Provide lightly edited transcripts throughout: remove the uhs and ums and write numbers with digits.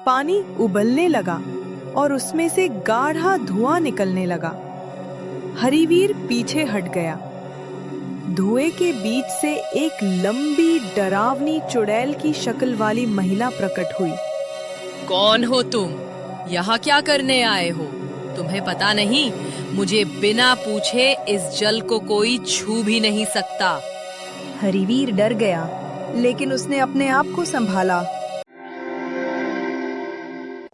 पानी उबलने लगा और उसमें से गाढ़ा धुआं निकलने लगा। हरिवीर पीछे हट गया। धुएं के बीच से एक लंबी डरावनी चुड़ैल की शक्ल वाली महिला प्रकट हुई। कौन हो तुम? यहाँ क्या करने आए हो? तुम्हें पता नहीं, मुझे बिना पूछे इस जल को कोई छू भी नहीं सकता। हरिवीर डर गया, लेकिन उसने अपने आप को संभाला।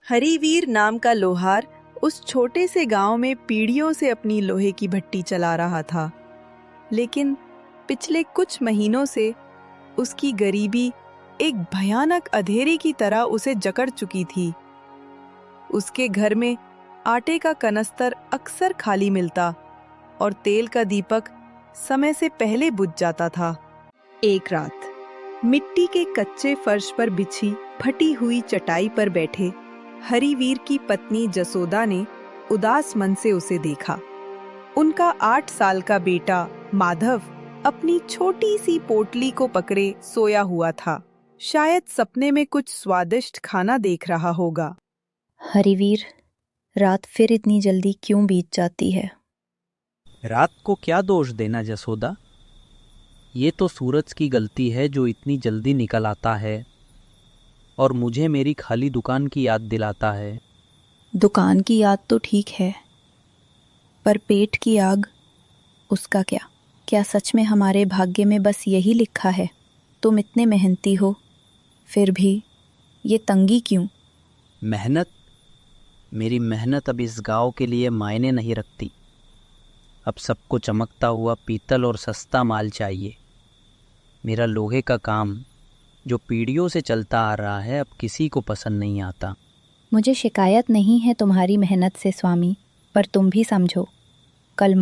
हरिवीर नाम का लोहार उस छोटे से गांव में पीढ़ियों से अपनी लोहे की भट्टी चला रहा था, लेकिन पिछले कुछ महीनों से उसकी गरीबी एक भयानक अंधेरे की तरह उसे जकड़ चुकी थी। उसके घर में आटे का कनस्तर अक्सर खाली मिलता और तेल का दीपक समय से पहले बुझ जाता था। एक रात मिट्टी के कच्चे फर्श पर बिछी फटी हुई चटाई पर बैठे हरिवीर की पत्नी जसोदा ने उदास मन से उसे देखा। उनका 8 साल का बेटा माधव अपनी छोटी सी पोटली को पकड़े सोया हुआ था। शायद सपने में कुछ स्वादिष्ट खाना देख रहा होगा। हरिवीर, रात फिर इतनी जल्दी क्यों बीत जाती है? रात को क्या दोष देना जसोदा? ये तो सूरज की गलती है जो इतनी जल्दी निकल आता है और मुझे मेरी खाली दुकान की याद दिलाता है। दुकान की याद तो ठीक है, पर पेट की आग, उसका क्या? क्या सच में हमारे भाग्य में बस यही लिखा है? तुम इतने मेहनती हो, फिर भी ये तंगी क्यों? मेहनत? मेरी मेहनत अब इस गांव के लिए मायने नहीं रखती। अब सबको चमकता हुआ पीतल और सस्ता माल चाहिए। मेरा लोहे का काम जो पीढ़ियों से चलता आ रहा है अब किसी को पसंद नहीं आता। मुझे शिकायत नहीं है तुम्हारी मेहनत से स्वामी, पर तुम भी समझो, कल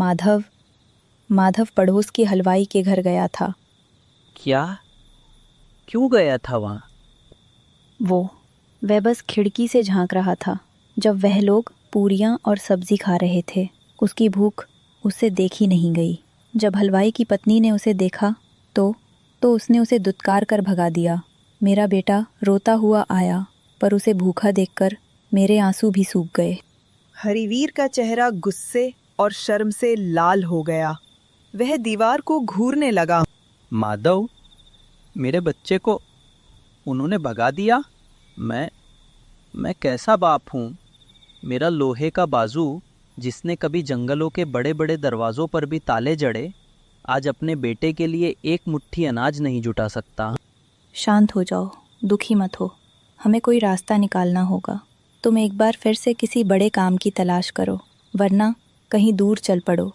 माधव पड़ोस की हलवाई के घर गया था। क्या? क्यों गया था वहाँ? वह बस खिड़की से झांक रहा था जब वह लोग पूरियां और सब्जी खा रहे थे। उसकी भूख उससे देखी नहीं गई। जब हलवाई की पत्नी ने उसे देखा तो उसने उसे दुत्कार कर भगा दिया। मेरा बेटा रोता हुआ आया, पर उसे भूखा देखकर मेरे आंसू भी सूख गए। हरिवीर का चेहरा गुस्से और शर्म से लाल हो गया। वह दीवार को घूरने लगा। माधव, मेरे बच्चे को उन्होंने भगा दिया? मैं कैसा बाप हूँ? मेरा लोहे का बाजू, जिसने कभी जंगलों के बड़े बड़े दरवाज़ों पर भी ताले जड़े, आज अपने बेटे के लिए एक मुट्ठी अनाज नहीं जुटा सकता। शांत हो जाओ, दुखी मत हो। हमें कोई रास्ता निकालना होगा। तुम एक बार फिर से किसी बड़े काम की तलाश करो, वरना कहीं दूर चल पड़ो,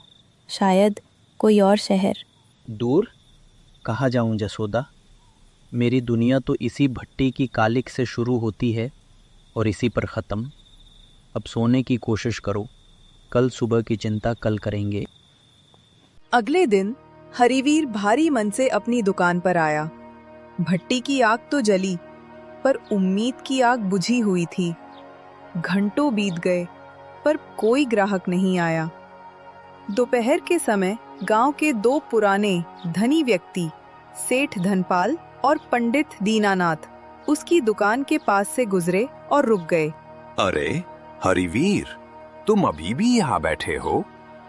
शायद कोई और शहर। दूर? कहाँ जाऊँ जसोदा? मेरी दुनिया तो इसी भट्टी की कालिक से शुरू होती है और इसी पर ख़त्म। अब सोने की कोशिश करो, कल सुबह की चिंता कल करेंगे। अगले दिन हरिवीर भारी मन से अपनी दुकान पर आया। भट्टी की आग तो जली, पर उम्मीद की आग बुझी हुई थी। घंटों बीत गए, पर कोई ग्राहक नहीं आया। दोपहर के समय गांव के 2 पुराने धनी व्यक्ति, सेठ धनपाल और पंडित दीनानाथ, उसकी दुकान के पास से गुजरे और रुक गए। अरे हरिवीर, तुम अभी भी यहाँ बैठे हो?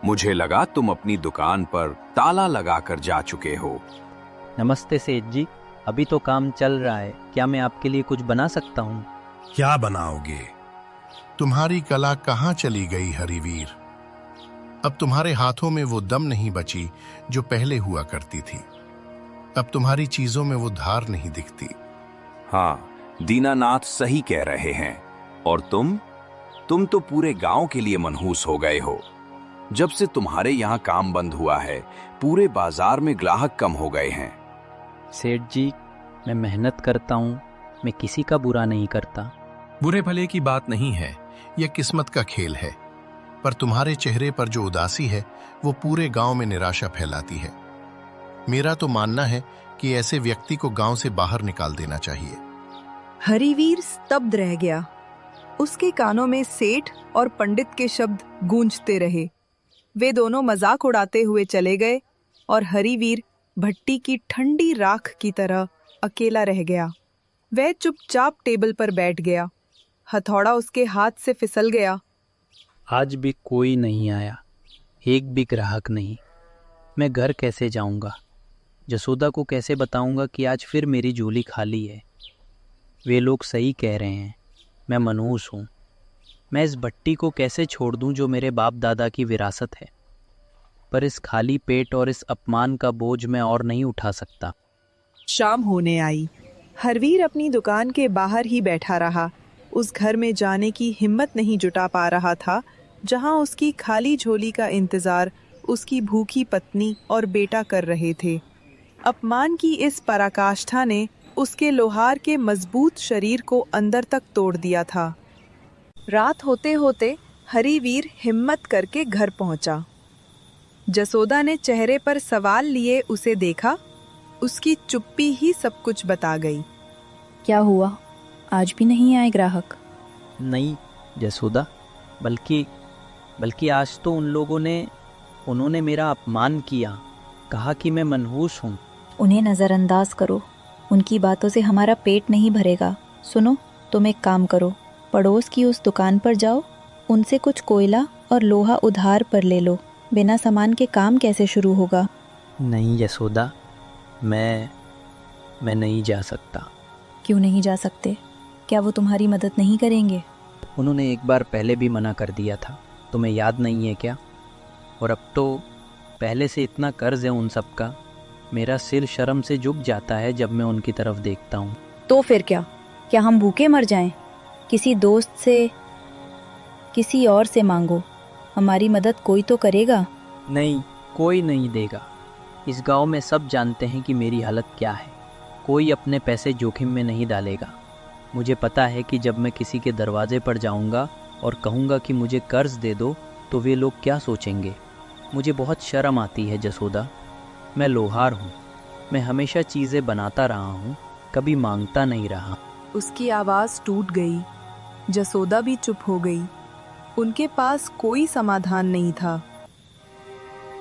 मुझे लगा तुम अपनी दुकान पर ताला लगाकर जा चुके हो। नमस्ते सेठ जी, अभी तो काम चल रहा है। क्या मैं आपके लिए कुछ बना सकता हूँ? क्या बनाओगे? तुम्हारी कला कहाँ चली गई हरिवीर? अब तुम्हारे हाथों में वो दम नहीं बची जो पहले हुआ करती थी। अब तुम्हारी चीजों में वो धार नहीं दिखती। हाँ, दीनानाथ सही कह रहे हैं। और तुम तो पूरे गांव के लिए मनहूस हो गए हो। जब से तुम्हारे यहाँ काम बंद हुआ है, पूरे बाजार में ग्राहक कम हो गए हैं। सेठ जी, मैं मेहनत करता हूँ, मैं किसी का बुरा नहीं करता। बुरे भले की बात नहीं है, यह किस्मत का खेल है। पर तुम्हारे चेहरे पर जो उदासी है वो पूरे गांव में निराशा फैलाती है। मेरा तो मानना है कि ऐसे व्यक्ति को गांव से बाहर निकाल देना चाहिए। हरिवीर स्तब्ध रह गया। उसके कानों में सेठ और पंडित के शब्द गूंजते रहे। वे दोनों मजाक उड़ाते हुए चले गए और हरिवीर भट्टी की ठंडी राख की तरह अकेला रह गया। वह चुपचाप टेबल पर बैठ गया हथौड़ा उसके हाथ से फिसल गया। आज भी कोई नहीं आया, एक भी ग्राहक नहीं। मैं घर कैसे जाऊंगा? जसोदा को कैसे बताऊंगा कि आज फिर मेरी झोली खाली है? वे लोग सही कह रहे हैं, मैं मनहूस हूँ। मैं इस भट्टी को कैसे छोड़ दूं जो मेरे बाप दादा की विरासत है? पर इस खाली पेट और इस अपमान का बोझ मैं और नहीं उठा सकता। शाम होने आई। हरवीर अपनी दुकान के बाहर ही बैठा रहा। उस घर में जाने की हिम्मत नहीं जुटा पा रहा था जहां उसकी खाली झोली का इंतजार उसकी भूखी पत्नी और बेटा कर रहे थे। अपमान की इस पराकाष्ठा ने उसके लोहार के मजबूत शरीर को अंदर तक तोड़ दिया था। रात होते होते हरिवीर हिम्मत करके घर पहुंचा। जसोदा ने चेहरे पर सवाल लिए उसे देखा। उसकी चुप्पी ही सब कुछ बता गई। क्या हुआ? आज भी नहीं आए ग्राहक? नहीं जसोदा, बल्कि आज तो उन्होंने मेरा अपमान किया, कहा कि मैं मनहूस हूँ। उन्हें नज़रअंदाज करो, उनकी बातों से हमारा पेट नहीं भरेगा। सुनो, तुम एक काम करो, पड़ोस की उस दुकान पर जाओ, उनसे कुछ कोयला और लोहा उधार पर ले लो। बिना सामान के काम कैसे शुरू होगा? नहीं यशोदा, मैं नहीं जा सकता। क्यों नहीं जा सकते? क्या वो तुम्हारी मदद नहीं करेंगे? उन्होंने एक बार पहले भी मना कर दिया था, तुम्हें याद नहीं है क्या? और अब तो पहले से इतना कर्ज है उन सब का, मेरा सिर शर्म से झुक जाता है जब मैं उनकी तरफ देखता हूँ। तो फिर क्या हम भूखे मर जाएं? किसी दोस्त से, किसी और से मांगो, हमारी मदद कोई तो करेगा। नहीं, कोई नहीं देगा। इस गांव में सब जानते हैं कि मेरी हालत क्या है। कोई अपने पैसे जोखिम में नहीं डालेगा। मुझे पता है कि जब मैं किसी के दरवाजे पर जाऊंगा और कहूंगा कि मुझे कर्ज दे दो तो वे लोग क्या सोचेंगे। मुझे बहुत शर्म आती है जसोदा। मैं लोहार हूँ, मैं हमेशा चीज़ें बनाता रहा हूँ, कभी मांगता नहीं रहा। उसकी आवाज़ टूट गई। जसोदा भी चुप हो गई। उनके पास कोई समाधान नहीं था।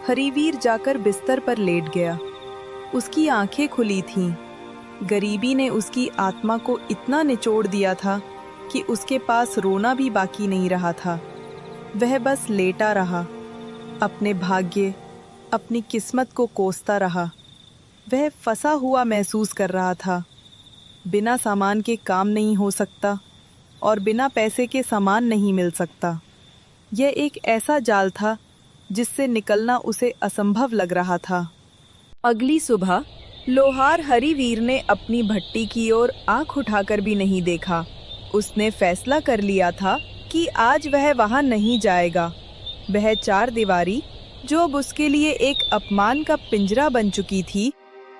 हरिवीर जाकर बिस्तर पर लेट गया। उसकी आंखें खुली थीं। गरीबी ने उसकी आत्मा को इतना निचोड़ दिया था कि उसके पास रोना भी बाकी नहीं रहा था। वह बस लेटा रहा, अपने भाग्य, अपनी किस्मत को कोसता रहा। वह फंसा हुआ महसूस कर रहा था। बिना सामान के काम नहीं हो सकता और बिना पैसे के सामान नहीं मिल सकता। यह एक ऐसा जाल था जिससे निकलना उसे असंभव लग रहा था। अगली सुबह लोहार हरिवीर ने अपनी भट्टी की ओर आंख उठाकर भी नहीं देखा। उसने फैसला कर लिया था कि आज वह वहां नहीं जाएगा। वह चार दीवारी, जो अब उसके लिए एक अपमान का पिंजरा बन चुकी थी,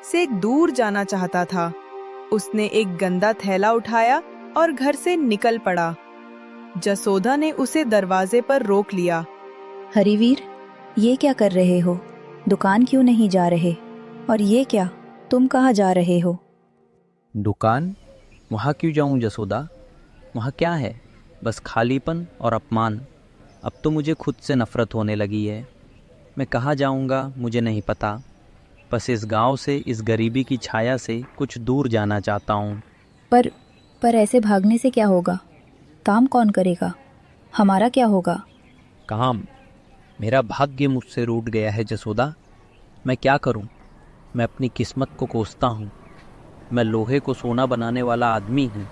से दूर जाना चाहता था। उसने एक गंदा थैला उठाया और घर से निकल पड़ा। जसोदा ने उसे दरवाजे पर रोक लिया। हरिवीर, ये क्या कर रहे हो? दुकान क्यों नहीं जा रहे? और ये क्या, तुम कहाँ जा रहे हो? दुकान? वहाँ क्यों जाऊँ जसोदा? वहाँ क्या है? बस खालीपन और अपमान। अब तो मुझे खुद से नफरत होने लगी है। मैं कहाँ जाऊँगा मुझे नहीं पता। बस इस गांव से, इस गरीबी की छाया से कुछ दूर जाना चाहता हूँ। पर ऐसे भागने से क्या होगा? काम कौन करेगा? हमारा क्या होगा? काम? मेरा भाग्य मुझसे रूठ गया है जसोदा। मैं क्या करूं? मैं अपनी किस्मत को कोसता हूं। मैं लोहे को सोना बनाने वाला आदमी हूं,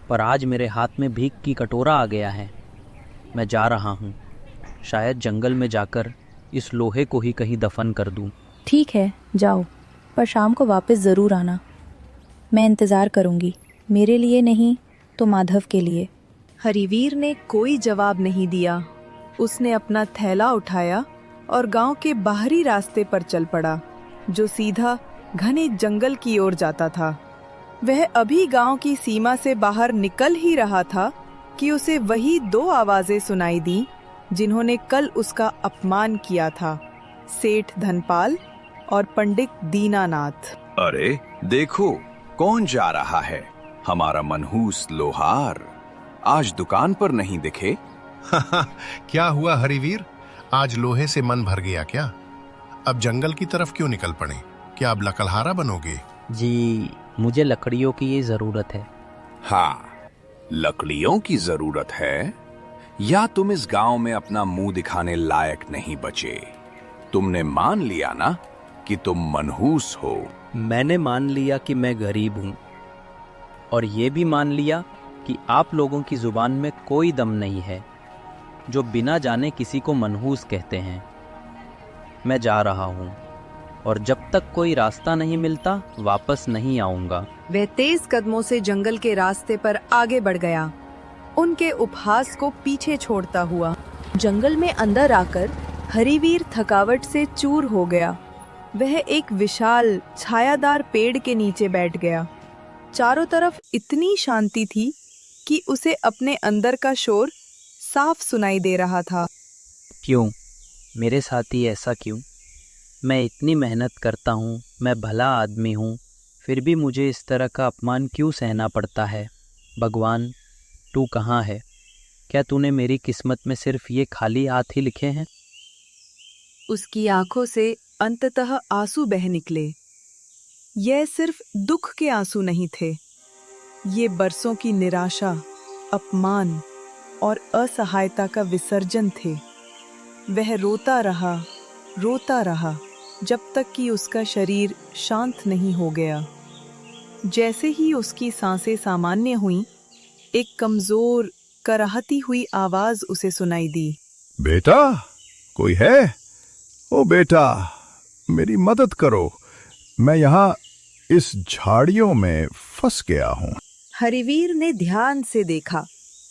पर आज मेरे हाथ में भीख की कटोरा आ गया है। मैं जा रहा हूं। शायद जंगल में जाकर इस लोहे को ही कहीं दफन कर दूं। ठीक है, जाओ, पर शाम को वापस ज़रूर आना। मैं इंतज़ार करूँगी, मेरे लिए नहीं तो माधव के लिए। हरिवीर ने कोई जवाब नहीं दिया। उसने अपना थैला उठाया और गांव के बाहरी रास्ते पर चल पड़ा, जो सीधा घने जंगल की ओर जाता था। वह अभी गांव की सीमा से बाहर निकल ही रहा था कि उसे वही दो आवाजें सुनाई दी जिन्होंने कल उसका अपमान किया था, सेठ धनपाल और पंडित दीनानाथ। अरे देखो, कौन जा रहा है? हमारा मनहूस लोहार आज दुकान पर नहीं दिखे। क्या हुआ हरिवीर, आज लोहे से मन भर गया क्या? अब जंगल की तरफ क्यों निकल पड़े? क्या अब लकड़हारा बनोगे? जी, मुझे लकड़ियों की ये ज़रूरत है। हाँ, लकड़ियों की जरूरत है या तुम इस गांव में अपना मुंह दिखाने लायक नहीं बचे? तुमने मान लिया ना कि तुम मनहूस हो। मैंने मान लिया कि मैं गरीब हूँ, और ये भी मान लिया कि आप लोगों की जुबान में कोई दम नहीं है जो बिना जाने किसी को मनहूस कहते हैं। मैं जा रहा हूँ, और जब तक कोई रास्ता नहीं मिलता वापस नहीं आऊँगा। वह तेज कदमों से जंगल के रास्ते पर आगे बढ़ गया, उनके उपहास को पीछे छोड़ता हुआ। जंगल में अंदर आकर हरिवीर थकावट से चूर हो गया। वह एक विशाल छायादार पेड़ के नीचे बैठ गया। चारों तरफ इतनी शांति थी कि उसे अपने अंदर का शोर साफ सुनाई दे रहा था। क्यों मेरे साथी, ऐसा क्यों? मैं इतनी मेहनत करता हूँ, मैं भला आदमी हूँ, फिर भी मुझे इस तरह का अपमान क्यों सहना पड़ता है? भगवान, तू कहाँ है? क्या तूने मेरी किस्मत में सिर्फ ये खाली हाथ ही लिखे हैं? उसकी आंखों से अंततः आंसू बह निकले। यह सिर्फ दुख के आंसू नहीं थे, ये बरसों की निराशा, अपमान और असहायता का विसर्जन थे। वह रोता रहा जब तक कि उसका शरीर शांत नहीं हो गया। जैसे ही उसकी सांसें सामान्य हुईं, एक कमजोर कराहती हुई आवाज उसे सुनाई दी। बेटा, कोई है? ओ बेटा, मेरी मदद करो, मैं यहाँ इस झाड़ियों में फंस गया हूँ। हरिवीर ने ध्यान से देखा।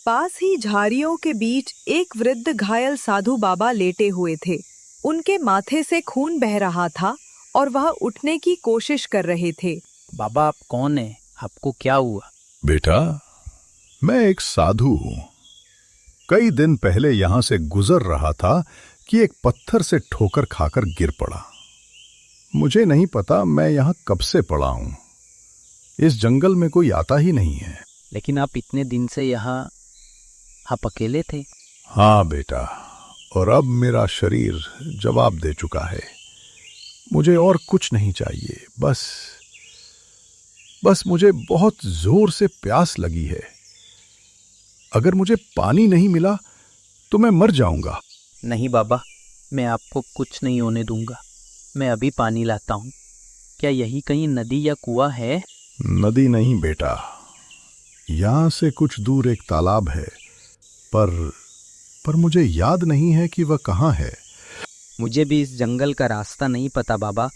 पास ही झाड़ियों के बीच एक वृद्ध घायल साधु बाबा लेटे हुए थे। उनके माथे से खून बह रहा था और वह उठने की कोशिश कर रहे थे। बाबा, आप कौन हैं? आपको क्या हुआ? बेटा, मैं एक साधु हूँ। कई दिन पहले यहाँ से गुजर रहा था कि एक पत्थर से ठोकर खाकर गिर पड़ा। मुझे नहीं पता मैं यहाँ कब से पड़ा हूँ। इस जंगल में कोई आता ही नहीं है। लेकिन आप इतने दिन से यहाँ आप अकेले थे? हाँ बेटा, और अब मेरा शरीर जवाब दे चुका है। मुझे और कुछ नहीं चाहिए। बस मुझे बहुत जोर से प्यास लगी है। अगर मुझे पानी नहीं मिला तो मैं मर जाऊंगा। नहीं बाबा, मैं आपको कुछ नहीं होने दूंगा। मैं अभी पानी लाता हूँ। क्या यही कहीं नदी या कुआं है? नदी नहीं बेटा, यहाँ से कुछ दूर एक तालाब है, पर मुझे याद नहीं है कि वह कहाँ है। मुझे भी इस जंगल का रास्ता नहीं पता बाबा,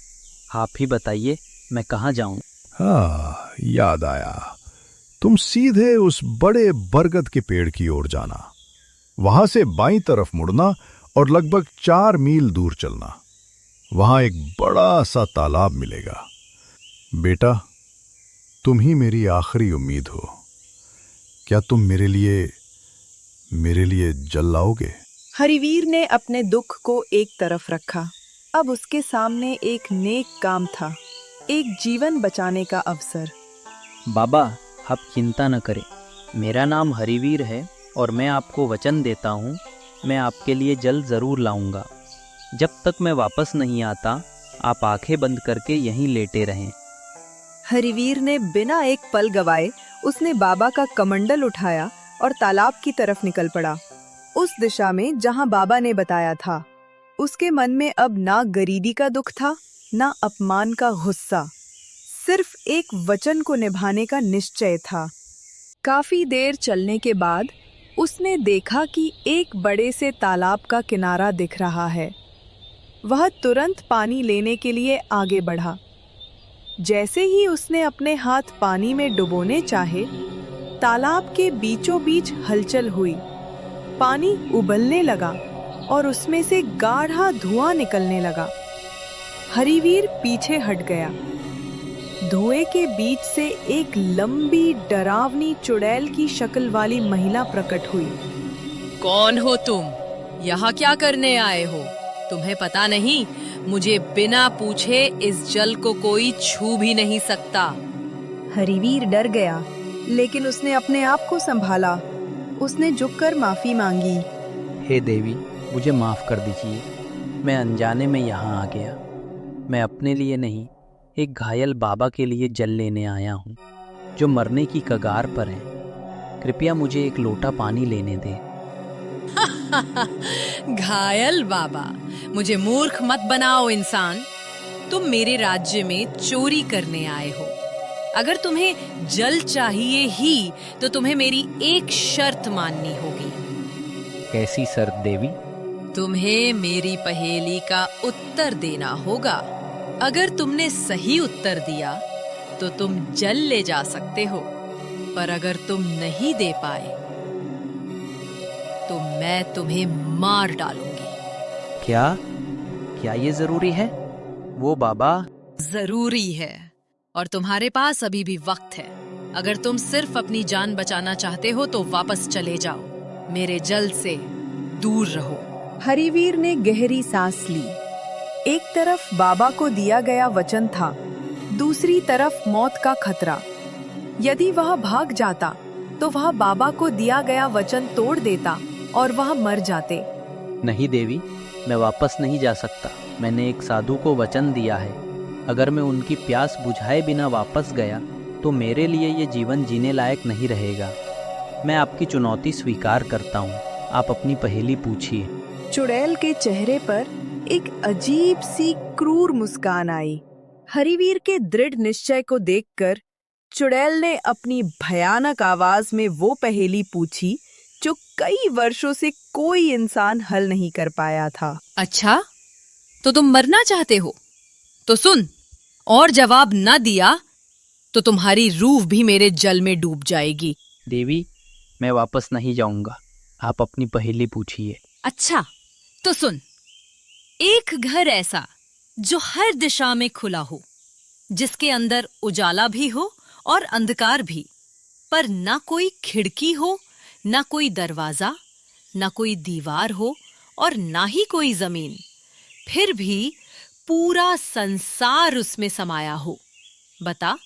आप ही बताइए मैं कहाँ जाऊँ? हाँ, याद आया। तुम सीधे उस बड़े बरगद के पेड़ की ओर जाना, वहां से बाईं तरफ मुड़ना और लगभग 4 मील दूर चलना। वहां एक बड़ा सा तालाब मिलेगा। बेटा, तुम ही मेरी आखिरी उम्मीद हो। क्या तुम मेरे लिए जल लाओगे? हरिवीर ने अपने दुख को एक तरफ रखा। अब उसके सामने एक नेक काम था, एक जीवन बचाने का अवसर। बाबा, आप चिंता न करें। मेरा नाम हरिवीर है और मैं आपको वचन देता हूँ, मैं आपके लिए जल जरूर लाऊंगा। जब तक मैं वापस नहीं आता, आप आंखें बंद करके यहीं लेटे रहें। हरिवीर ने बिना एक पल गवाए उसने बाबा का कमंडल उठाया और तालाब की तरफ निकल पड़ा, उस दिशा में जहां बाबा ने बताया था। उसके मन में अब ना गरीबी का दुख था, ना अपमान का गुस्सा, सिर्फ एक वचन को निभाने का निश्चय था। काफी देर चलने के बाद उसने देखा कि एक बड़े से तालाब का किनारा दिख रहा है। वह तुरंत पानी लेने के लिए आगे बढ़ा। जैसे ही उसने अपने हाथ पानी में डुबोने चाहे, तालाब के बीचों बीच हलचल हुई। पानी उबलने लगा और उसमें से गाढ़ा धुआं निकलने लगा। हरिवीर पीछे हट गया। धुएं के बीच से एक लंबी डरावनी चुड़ैल की शक्ल वाली महिला प्रकट हुई। कौन हो तुम? यहाँ क्या करने आए हो? तुम्हें पता नहीं, मुझे बिना पूछे इस जल को कोई छू भी नहीं सकता। हरिवीर डर गया, लेकिन उसने अपने आप को संभाला। उसने झुककर माफी मांगी। हे देवी, मुझे माफ़ कर दीजिए। मैं अनजाने में यहाँ आ गया। मैं अपने लिए नहीं, एक घायल बाबा के लिए जल लेने आया हूँ, जो मरने की कगार पर हैं। कृपया मुझे एक लोटा पानी लेने दे। घायल बाबा, मुझे मूर्ख मत बनाओ इंसान। तुम मेरे राज्य में चोरी करने आए हो। अगर तुम्हें जल चाहिए ही तो तुम्हें मेरी एक शर्त माननी होगी। कैसी शर्त देवी? तुम्हें मेरी पहेली का उत्तर देना होगा। अगर तुमने सही उत्तर दिया तो तुम जल ले जा सकते हो, पर अगर तुम नहीं दे पाए तो मैं तुम्हें मार डालूंगी। क्या ये जरूरी है? वो बाबा। जरूरी है, और तुम्हारे पास अभी भी वक्त है। अगर तुम सिर्फ अपनी जान बचाना चाहते हो तो वापस चले जाओ। मेरे जल से दूर रहो। हरिवीर ने गहरी सांस ली। एक तरफ बाबा को दिया गया वचन था, दूसरी तरफ मौत का खतरा। यदि वह भाग जाता तो वह बाबा को दिया गया वचन तोड़ देता और वह मर जाते। नहीं देवी, मैं वापस नहीं जा सकता। मैंने एक साधु को वचन दिया है, अगर मैं उनकी प्यास बुझाए बिना वापस गया तो मेरे लिए ये जीवन जीने लायक नहीं रहेगा। मैं आपकी चुनौती स्वीकार करता हूँ। आप अपनी पहेली पूछिए। चुड़ैल के चेहरे पर एक अजीब सी क्रूर मुस्कान आई। हरिवीर के दृढ़ निश्चय को देखकर चुड़ैल ने अपनी भयानक आवाज में वो पहेली पूछी जो कई वर्षों से कोई इंसान हल नहीं कर पाया था। अच्छा, तो तुम मरना चाहते हो? तो सुन, और जवाब न दिया तो तुम्हारी रूह भी मेरे जल में डूब जाएगी। देवी, मैं वापस नहीं जाऊंगा। आप अपनी पहेली पूछिए। अच्छा, तो सुन। एक घर ऐसा जो हर दिशा में खुला हो, जिसके अंदर उजाला भी हो और अंधकार भी, पर ना कोई खिड़की हो, ना कोई दरवाजा, ना कोई दीवार हो और ना ही कोई जमीन, फिर भी पूरा संसार उसमें समाया हो। बता,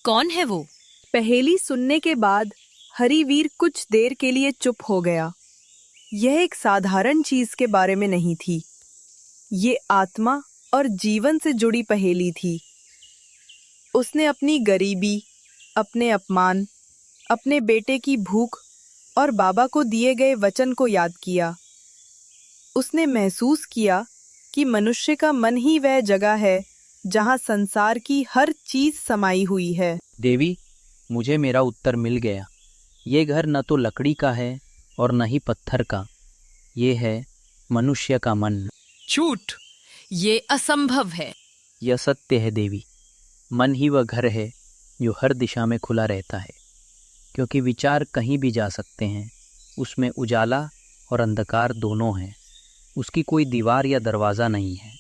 कौन है वो? पहेली सुनने के बाद हरिवीर कुछ देर के लिए चुप हो गया। यह एक साधारण चीज के बारे में नहीं थी। ये आत्मा और जीवन से जुड़ी पहेली थी। उसने अपनी गरीबी, अपने अपमान, अपने बेटे की भूख और बाबा को दिए गए वचन को याद किया। उसने महसूस किया कि मनुष्य का मन ही वह जगह है जहां संसार की हर चीज समाई हुई है। देवी, मुझे मेरा उत्तर मिल गया। ये घर न तो लकड़ी का है और न ही पत्थर का। ये है मनुष्य का मन। झूठ, ये असंभव है। यह सत्य है देवी। मन ही वह घर है जो हर दिशा में खुला रहता है, क्योंकि विचार कहीं भी जा सकते हैं। उसमें उजाला और अंधकार दोनों हैं। उसकी कोई दीवार या दरवाज़ा नहीं है।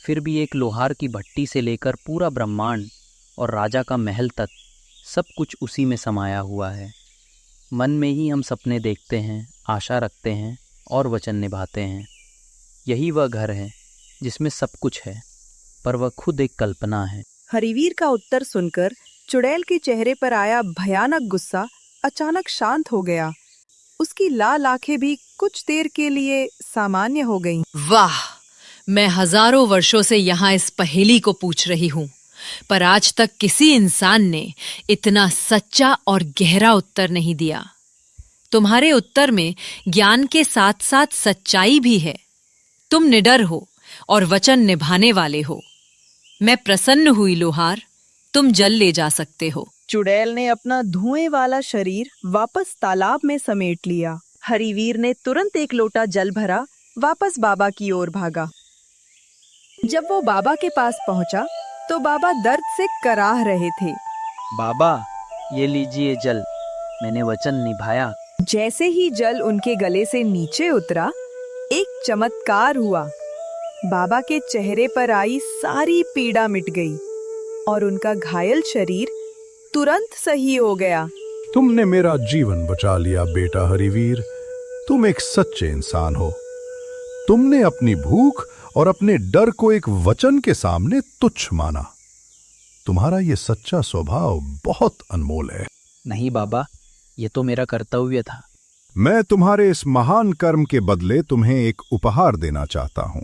फिर भी एक लोहार की भट्टी से लेकर पूरा ब्रह्मांड और राजा का महल तक सब कुछ उसी में समाया हुआ है। मन में ही हम सपने देखते हैं, आशा रखते हैं और वचन निभाते हैं। यही वह घर है जिसमें सब कुछ है, पर वह खुद एक कल्पना है। हरिवीर का उत्तर सुनकर चुड़ैल के चेहरे पर आया भयानक गुस्सा अचानक शांत हो गया। उसकी लाल आंखें भी कुछ देर के लिए सामान्य हो गईं। वाह, मैं हजारों वर्षों से यहाँ इस पहेली को पूछ रही हूँ, पर आज तक किसी इंसान ने इतना सच्चा और गहरा उत्तर नहीं दिया। तुम्हारे उत्तर में ज्ञान के साथ साथ सच्चाई भी है। तुम निडर हो और वचन निभाने वाले हो। मैं प्रसन्न हुई लोहार, तुम जल ले जा सकते हो। चुड़ैल ने अपना धुएं वाला शरीर वापस तालाब में समेट लिया। हरिवीर ने तुरंत एक लोटा जल भरा, वापस बाबा की ओर भागा। जब वो बाबा के पास पहुंचा तो बाबा दर्द से कराह रहे थे। बाबा, ये लीजिए जल। मैंने वचन निभाया। जैसे ही जल उनके गले से नीचे उतरा, एक चमत्कार हुआ। बाबा के चेहरे पर आई सारी पीड़ा मिट गई और उनका घायल शरीर तुरंत सही हो गया। तुमने मेरा जीवन बचा लिया बेटा हरिवीर। तुम एक सच्चे इंसान हो। तुमने अपनी भूख और अपने डर को एक वचन के सामने तुच्छ माना। तुम्हारा ये सच्चा स्वभाव बहुत अनमोल है। नहीं बाबा, ये तो मेरा कर्तव्य था। मैं तुम्हारे इस महान कर्म के बदले तुम्हें एक उपहार देना चाहता हूं।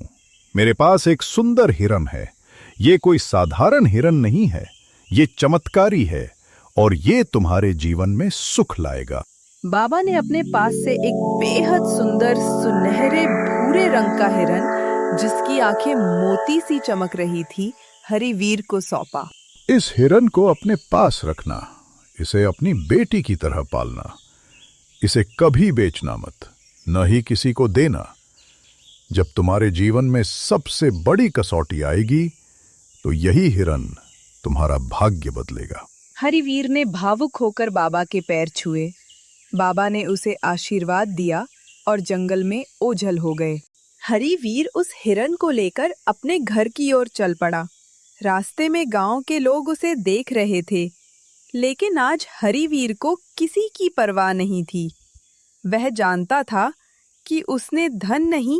मेरे पास एक सुंदर हिरन है। ये कोई साधारण हिरन नहीं है, ये चमत्कारी है और ये तुम्हारे जीवन में सुख लाएगा। बाबा ने अपने पास से एक बेहद सुंदर सुनहरे भूरे रंग का हिरन, जिसकी आंखें मोती सी चमक रही थी, हरिवीर को सौंपा। इस हिरन को अपने पास रखना, इसे अपनी बेटी की तरह पालना। इसे कभी बेचना मत, न ही किसी को देना। जब तुम्हारे जीवन में सबसे बड़ी कसौटी आएगी तो यही हिरन तुम्हारा भाग्य बदलेगा। हरिवीर ने भावुक होकर बाबा के पैर छुए। बाबा ने उसे आशीर्वाद दिया और जंगल में ओझल हो गए। हरिवीर उस हिरन को लेकर अपने घर की ओर चल पड़ा। रास्ते में गांव के लोग उसे देख रहे थे, लेकिन आज हरिवीर को किसी की परवाह नहीं थी। वह जानता था कि उसने धन नहीं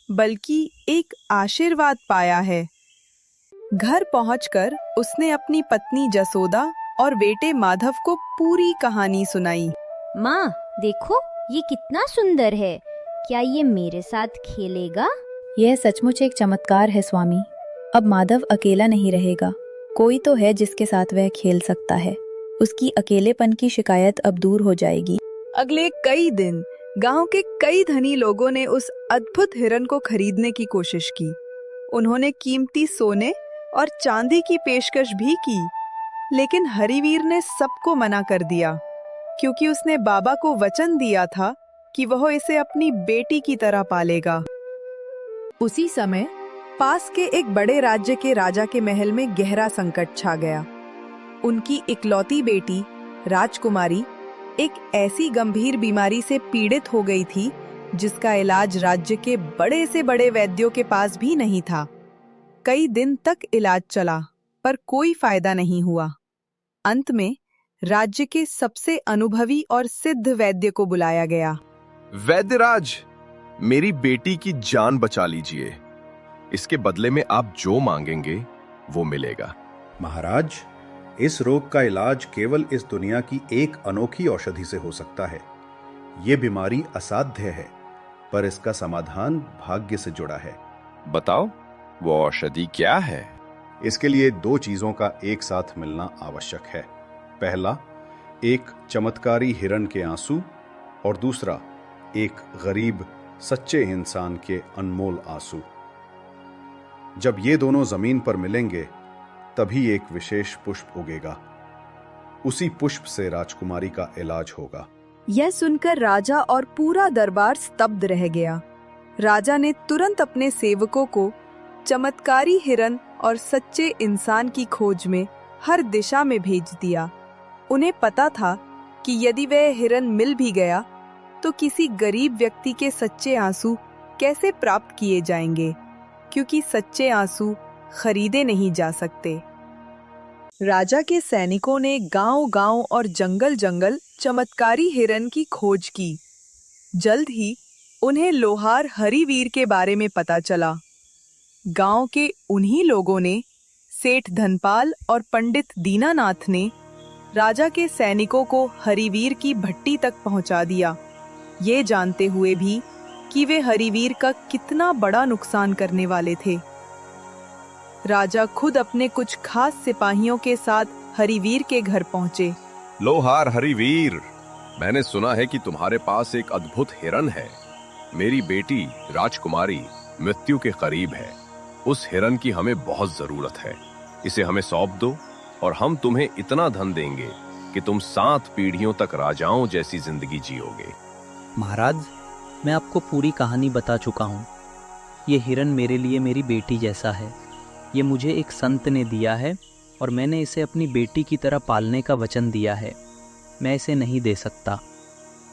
बल्कि एक आशीर्वाद पाया है। घर पहुंचकर उसने अपनी पत्नी जसोदा और बेटे माधव को पूरी कहानी सुनाई। माँ देखो, ये कितना सुंदर है। क्या ये मेरे साथ खेलेगा? यह सचमुच एक चमत्कार है स्वामी। अब माधव अकेला नहीं रहेगा। कोई तो है जिसके साथ वह खेल सकता है। उसकी अकेलेपन की शिकायत अब दूर हो जाएगी। अगले कई दिन गांव के कई धनी लोगों ने उस अद्भुत हिरन को खरीदने की कोशिश की। उन्होंने कीमती सोने और चांदी की पेशकश भी की, लेकिन हरिवीर ने सबको मना कर दिया, क्योंकि उसने बाबा को वचन दिया था कि वह इसे अपनी बेटी की तरह पालेगा। उसी समय पास के एक बड़े राज्य के राजा के महल में गहरा संकट छा गया। उनकी इकलौती बेटी राजकुमारी एक ऐसी गंभीर बीमारी से पीड़ित हो गई थी जिसका इलाज राज्य के बड़े से बड़े वैद्यों के पास भी नहीं था। कई दिन तक इलाज चला, पर कोई फायदा नहीं हुआ। अंत में राज्य के सबसे अनुभवी और सिद्ध वैद्य को बुलाया गया। वैद्यराज, मेरी बेटी की जान बचा लीजिए। इसके बदले में आप जो मांगेंगे वो मिलेगा। महाराज, इस रोग का इलाज केवल इस दुनिया की एक अनोखी औषधि से हो सकता है। ये बीमारी असाध्य है, पर इसका समाधान भाग्य से जुड़ा है। बताओ, वो औषधि क्या है? इसके लिए 2 चीजों का एक साथ मिलना आवश्यक है। पहला, एक चमत्कारी हिरन के आंसू, और दूसरा, एक गरीब सच्चे इंसान के अनमोल आंसू। जब ये दोनों जमीन पर मिलेंगे, तभी एक विशेष पुष्प उगेगा। उसी पुष्प से राजकुमारी का इलाज होगा। यह सुनकर राजा और पूरा दरबार स्तब्ध रह गया। राजा ने तुरंत अपने सेवकों को चमत्कारी हिरन और सच्चे इंसान की खोज में हर दिशा में भेज दिया। उन्हें पता था कि यदि वह हिरन मिल भी गया तो किसी गरीब व्यक्ति के सच्चे आंसू कैसे प्राप्त किए जाएंगे, क्योंकि सच्चे आंसू खरीदे नहीं जा सकते। राजा के सैनिकों ने गांव-गांव और जंगल-जंगल चमत्कारी हिरन की खोज की। जल्द ही उन्हें लोहार हरिवीर के बारे में पता चला। गांव के उन्हीं लोगों ने, सेठ धनपाल और पंडित दीनानाथ ने, राजा के सैनिकों को हरिवीर की भट्टी तक पहुंचा दिया, ये जानते हुए भी कि वे हरिवीर का कितना बड़ा नुकसान करने वाले थे। राजा खुद अपने कुछ खास सिपाहियों के साथ हरिवीर के घर पहुंचे। लोहार हरिवीर, मैंने सुना है कि तुम्हारे पास एक अद्भुत हिरन है। मेरी बेटी राजकुमारी मृत्यु के करीब है। उस हिरन की हमें बहुत जरूरत है। इसे हमें सौंप दो और हम तुम्हें इतना धन देंगे कि तुम 7 पीढ़ियों तक राजाओं जैसी जिंदगी जियोगे। महाराज, मैं आपको पूरी कहानी बता चुका हूँ। ये हिरन मेरे लिए मेरी बेटी जैसा है। ये मुझे एक संत ने दिया है और मैंने इसे अपनी बेटी की तरह पालने का वचन दिया है। मैं इसे नहीं दे सकता।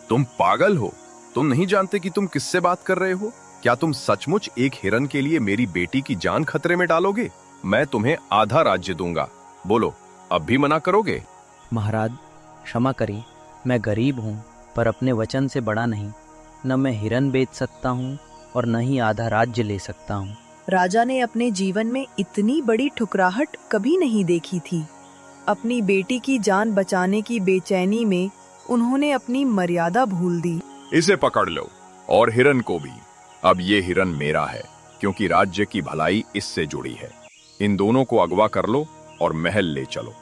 तुम पागल हो? तुम नहीं जानते कि तुम किससे बात कर रहे हो? क्या तुम सचमुच एक हिरन के लिए मेरी बेटी की जान खतरे में डालोगे? मैं तुम्हें आधा राज्य दूंगा। बोलो, अब भी मना करोगे? महाराज, क्षमा करिए। मैं गरीब हूँ, पर अपने वचन से बड़ा नहीं। न मैं हिरन बेच सकता हूँ और न ही आधा राज्य ले सकता हूँ। राजा ने अपने जीवन में इतनी बड़ी ठुकराहट कभी नहीं देखी थी। अपनी बेटी की जान बचाने की बेचैनी में उन्होंने अपनी मर्यादा भूल दी। इसे पकड़ लो और हिरन को भी। अब ये हिरन मेरा है, क्योंकि राज्य की भलाई इससे जुड़ी है। इन दोनों को अगवा कर लो और महल ले चलो।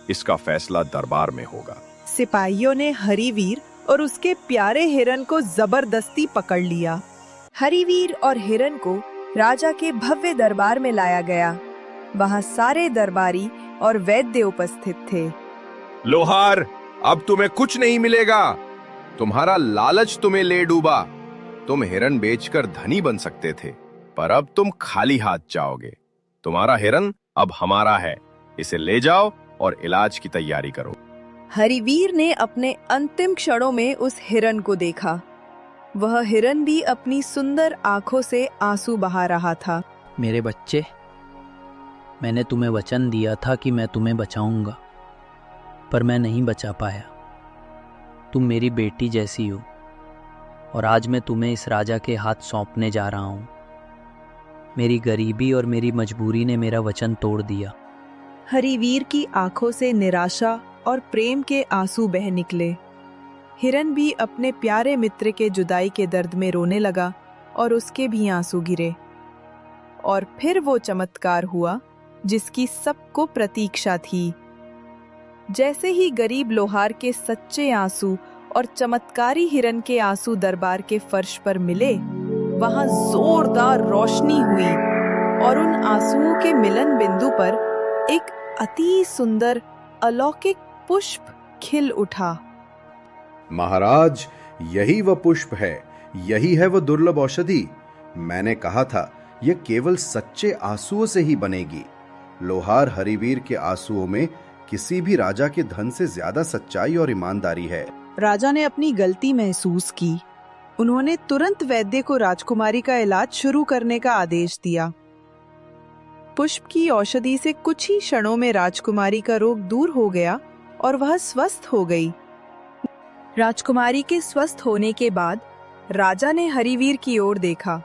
इसका फैसला दरबार में होगा। सिपाहियों ने हरिवीर और उसके प्यारे हिरन को जबरदस्ती पकड़ लिया। हरिवीर और हिरन को राजा के भव्य दरबार में लाया गया। वहां सारे दरबारी और वैद्य उपस्थित थे। लोहार, अब तुम्हें कुछ नहीं मिलेगा। तुम्हारा लालच तुम्हें ले डूबा। तुम हिरन बेचकर धनी बन सकते थे, पर अब तुम खाली हाथ जाओगे। तुम्हारा हिरन अब हमारा है। इसे ले जाओ और इलाज की तैयारी करो। हरिवीर ने अपने अंतिम क्षणों में उस हिरन को देखा। वह हिरन भी अपनी सुंदर आंखों से आंसू बहा रहा था। मेरे बच्चे, मैंने तुम्हें वचन दिया था कि मैं तुम्हें बचाऊंगा, पर मैं नहीं बचा पाया। तुम मेरी बेटी जैसी हो और आज मैं तुम्हें इस राजा के हाथ सौंपने जा रहा हूं। मेरी गरीबी और मेरी मजबूरी ने मेरा वचन तोड़ दिया। हरिवीर की आंखों से निराशा और प्रेम के आंसू बह निकले। हिरन भी अपने प्यारे मित्र के जुदाई के दर्द में रोने लगा और उसके भी आंसू गिरे। और फिर वो चमत्कार हुआ जिसकी सबको प्रतीक्षा थी। जैसे ही गरीब लोहार के सच्चे आंसू और चमत्कारी हिरन के आंसू दरबार के फर्श पर मिले, वहां जोरदार रोशनी हुई और उन आंसुओं के मिलन बिंदु पर एक अति सुंदर अलौकिक पुष्प खिल उठा। महाराज, यही वह पुष्प है, यही है वह दुर्लभ औषधि। मैंने कहा था यह केवल सच्चे आंसुओं से ही बनेगी। लोहार हरिवीर के आंसुओं में किसी भी राजा के धन से ज्यादा सच्चाई और ईमानदारी है। राजा ने अपनी गलती महसूस की। उन्होंने तुरंत वैद्य को राजकुमारी का इलाज शुरू करने का आदेश दिया। पुष्प की औषधि से कुछ ही क्षणों में राजकुमारी का रोग दूर हो गया और वह स्वस्थ हो गई। राजकुमारी के स्वस्थ होने के बाद राजा ने हरिवीर की ओर देखा।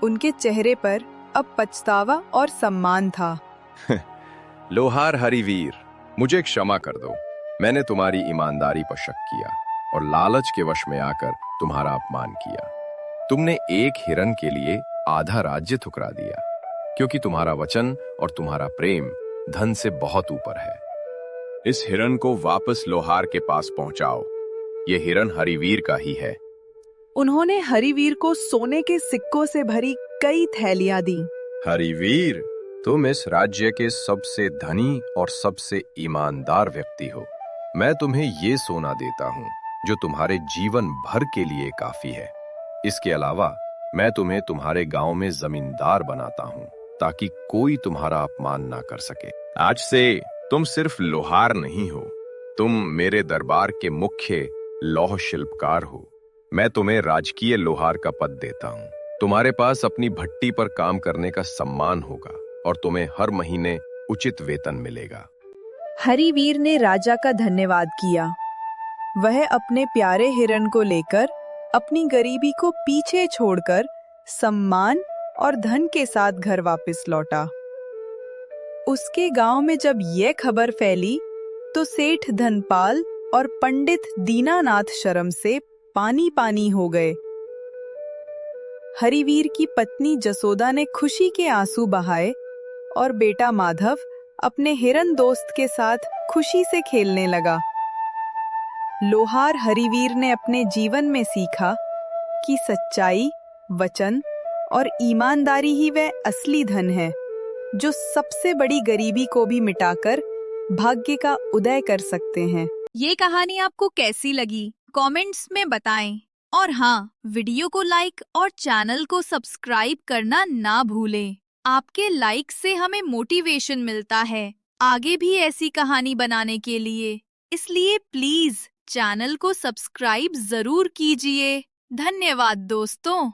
उनके चेहरे पर अब पछतावा और सम्मान था। लोहार हरिवीर, मुझे क्षमा कर दो। मैंने तुम्हारी ईमानदारी पर शक किया और लालच के वश में आकर तुम्हारा अपमान किया। तुमने एक हिरन के लिए आधा राज्य ठुकरा दिया, क्योंकि तुम्हारा वचन और तुम्हारा प्रेम धन से बहुत ऊपर है। इस हिरन को वापस लोहार के पास पहुंचाओ। ये हिरन हरिवीर का ही है। उन्होंने हरिवीर को सोने के सिक्कों से भरी कई थैलियां दी। हरिवीर, तुम इस राज्य के सबसे धनी और सबसे ईमानदार व्यक्ति हो। मैं तुम्हें ये सोना देता हूँ जो तुम्हारे जीवन भर के लिए काफी है। इसके अलावा मैं तुम्हें तुम्हारे गांव में जमींदार बनाता हूँ, ताकि कोई तुम्हारा अपमान ना कर सके। आज से तुम सिर्फ लोहार नहीं हो, तुम मेरे दरबार के मुख्य लौह शिल्पकार हो। मैं तुम्हें राजकीय लोहार का पद देता हूँ। तुम्हारे पास अपनी भट्टी पर काम करने का सम्मान होगा और तुम्हें हर महीने उचित वेतन मिलेगा। हरिवीर ने राजा का धन्यवाद किया। वह अपने प्यारे हिरन को लेकर अपनी गरीबी को पीछे छोड़कर सम्मान और धन के साथ घर वापस लौटा। उसके गांव में जब यह खबर फैली तो सेठ धनपाल और पंडित दीनानाथ शर्म से पानी पानी हो गए। हरिवीर की पत्नी जसोदा ने खुशी के आंसू बहाए और बेटा माधव अपने हिरन दोस्त के साथ खुशी से खेलने लगा। लोहार हरिवीर ने अपने जीवन में सीखा कि सच्चाई, वचन और ईमानदारी ही वह असली धन है जो सबसे बड़ी गरीबी को भी मिटाकर भाग्य का उदय कर सकते हैं। ये कहानी आपको कैसी लगी कमेंट्स में बताएं और हाँ, वीडियो को लाइक और चैनल को सब्सक्राइब करना ना भूलें। आपके लाइक से हमें मोटिवेशन मिलता है आगे भी ऐसी कहानी बनाने के लिए, इसलिए प्लीज चैनल को सब्सक्राइब जरूर कीजिए। धन्यवाद दोस्तों।